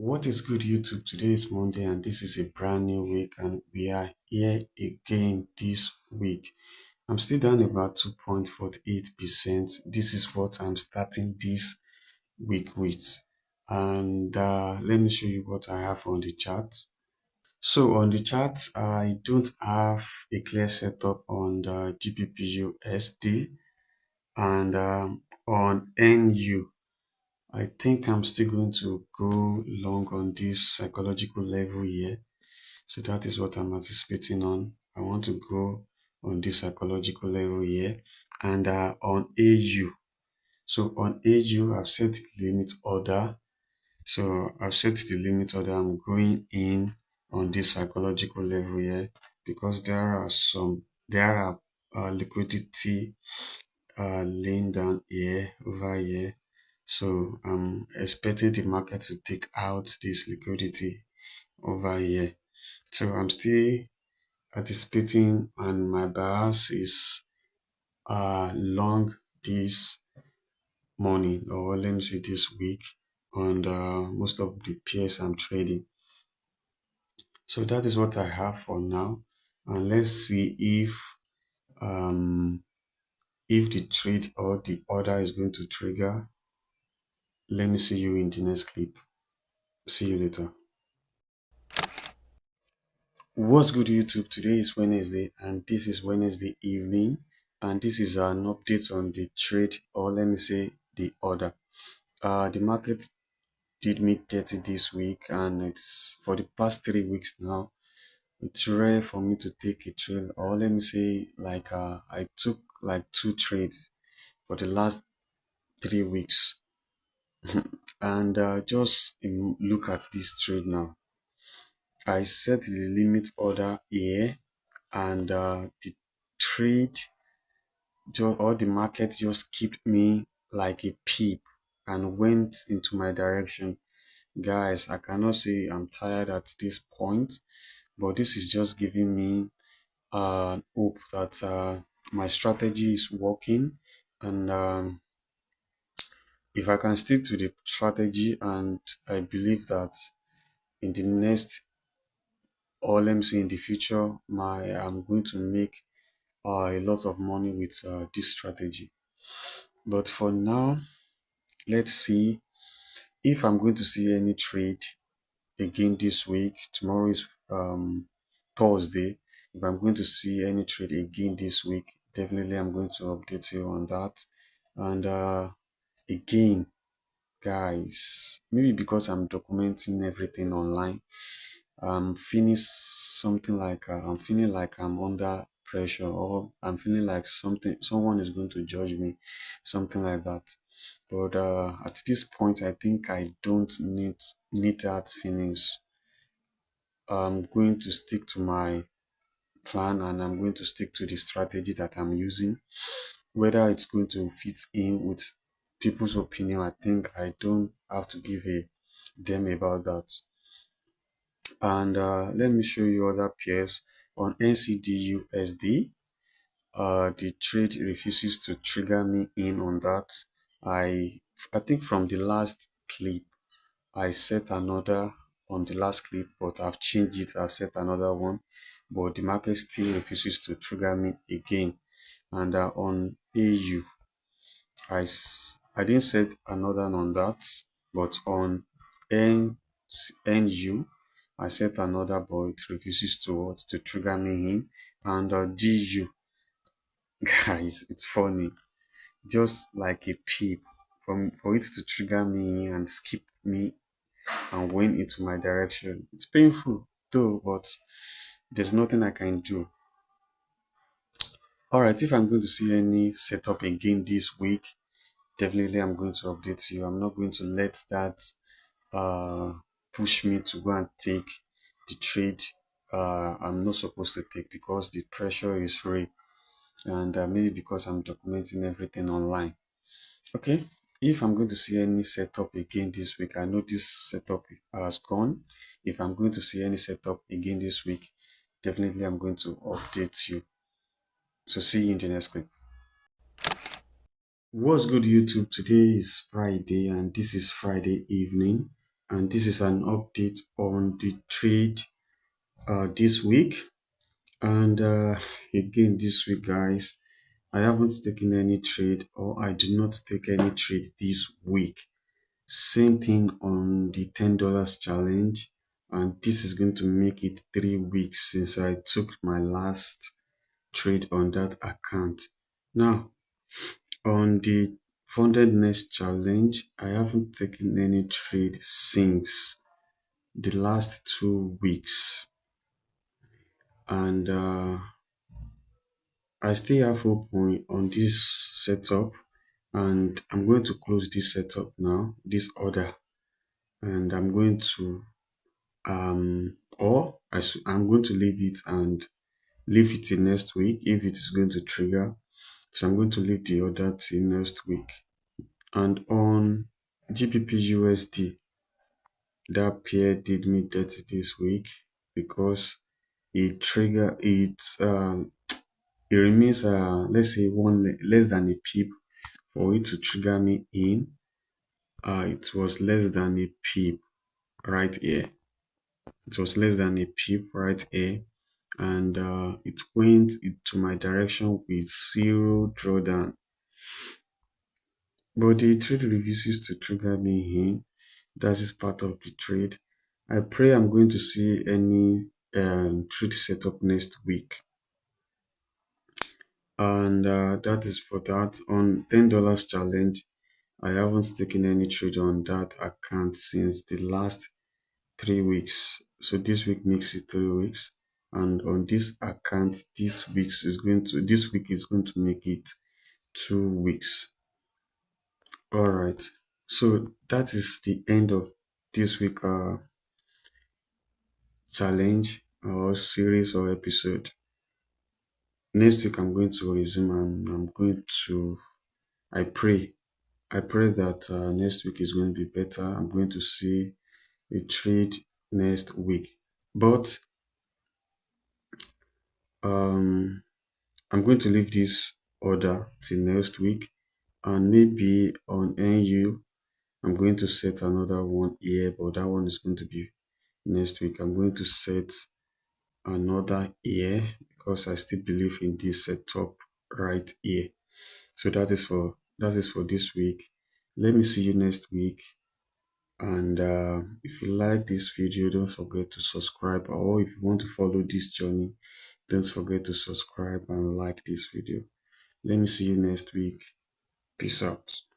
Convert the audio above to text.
What is good, YouTube? Today is Monday, and this is a brand new week, and we are here again this week. I'm still down about 2.48%. This is what I'm starting this week with. And let me show you what I have on the chart. So on the chart, I don't have a clear setup on the GBP/USD and on NU. I think I'm still going to go long on this psychological level here. So that is what I'm anticipating on. I want to go on this psychological level here and on AU. So on AU, I've set the limit order. So I've set the limit order. I'm going in on this psychological level here because there are liquidity laying down here, over here. So I'm expecting the market to take out this liquidity over here. So I'm still anticipating, and my bias is long this morning, or let me say this week, on most of the pairs I'm trading. So that is what I have for now, and let's see if the trade or the order is going to trigger. Let me see you in the next clip. See you later. What's good, YouTube? Today is Wednesday, and this is Wednesday evening, and this is an update on the trade, or let me say the order. The market did meet 30 this week, and it's for the past 3 weeks now. It's rare for me to take a trade, or let me say, like I took like 2 trades for the last 3 weeks, and just look at this trade now. I set the limit order here, and the trade or the market just kept me like a peep and went into my direction. Guys, I cannot say I'm tired at this point, but this is just giving me hope that my strategy is working, and if I can stick to the strategy, and I believe that in the next, or let me say in the future, I'm going to make a lot of money with this strategy. But for now, let's see if I'm going to see any trade again this week. Tomorrow is Thursday. If I'm going to see any trade again this week, definitely I'm going to update you on that. And again, guys, maybe because I'm documenting everything online, I'm feeling something like I'm feeling like I'm under pressure, or I'm feeling like someone is going to judge me, something like that. But at this point, I think I don't need that feelings. I'm going to stick to my plan, and I'm going to stick to the strategy that I'm using. Whether it's going to fit in with people's opinion, I think I don't have to give a damn about that. And let me show you other pairs on NCDUSD. The trade refuses to trigger me in on that. I think from the last clip, I set another on the last clip, but I've changed it. I set another one, but the market still refuses to trigger me again. And on AU, I didn't set another on that, but on NU, I set another, but it refuses to trigger me in. And DU, guys, it's funny, just like a peep, for it to trigger me and skip me and went into my direction. It's painful though, but there's nothing I can do. Alright, if I'm going to see any setup again this week, definitely I'm going to update you. I'm not going to let that uh push me to go and take the trade I'm not supposed to take, because the pressure is real, and maybe because I'm documenting everything online. Okay, if I'm going to see any setup again this week, I know this setup has gone. If I'm going to see any setup again this week, definitely I'm going to update you. So see you in the next clip. What's good, YouTube? Today is Friday, and this is Friday evening, and this is an update on the trade this week. And again, this week, guys, I haven't taken any trade, or I do not take any trade this week. Same thing on the $10 challenge, and this is going to make it 3 weeks since I took my last trade on that account. Now, on the funded next challenge, I haven't taken any trade since the last 2 weeks, and I still have hope on this setup, and I'm going to close this setup now, this order, and I'm going to I'm going to leave it and leave it till next week if it is going to trigger. So I'm going to leave the order till next week. And on GBP USD, that pair did me dirty this week because it remains let's say less than a pip for it to trigger me in. It was less than a pip right here. It was less than a pip right here, and it went into my direction with zero drawdown. But the trade refuses to trigger me in. That is part of the trade. I pray I'm going to see any trade setup next week. And that is for that. On $10 challenge, I haven't taken any trade on that account since the last 3 weeks. So this week makes it 3 weeks. And on this account, this week is going to make it 2 weeks. All right. So that is the end of this week challenge or series or episode. Next week I'm going to resume, and I pray that next week is going to be better. I'm going to see a trade next week. But I'm going to leave this order till next week, and maybe on NU I'm going to set another one here, but that one is going to be next week. I'm going to set another here because I still believe in this setup right here. So that is for this week. Let me see you next week. And if you like this video, don't forget to subscribe, or if you want to follow this journey, don't forget to subscribe and like this video. Let me see you next week. Peace out.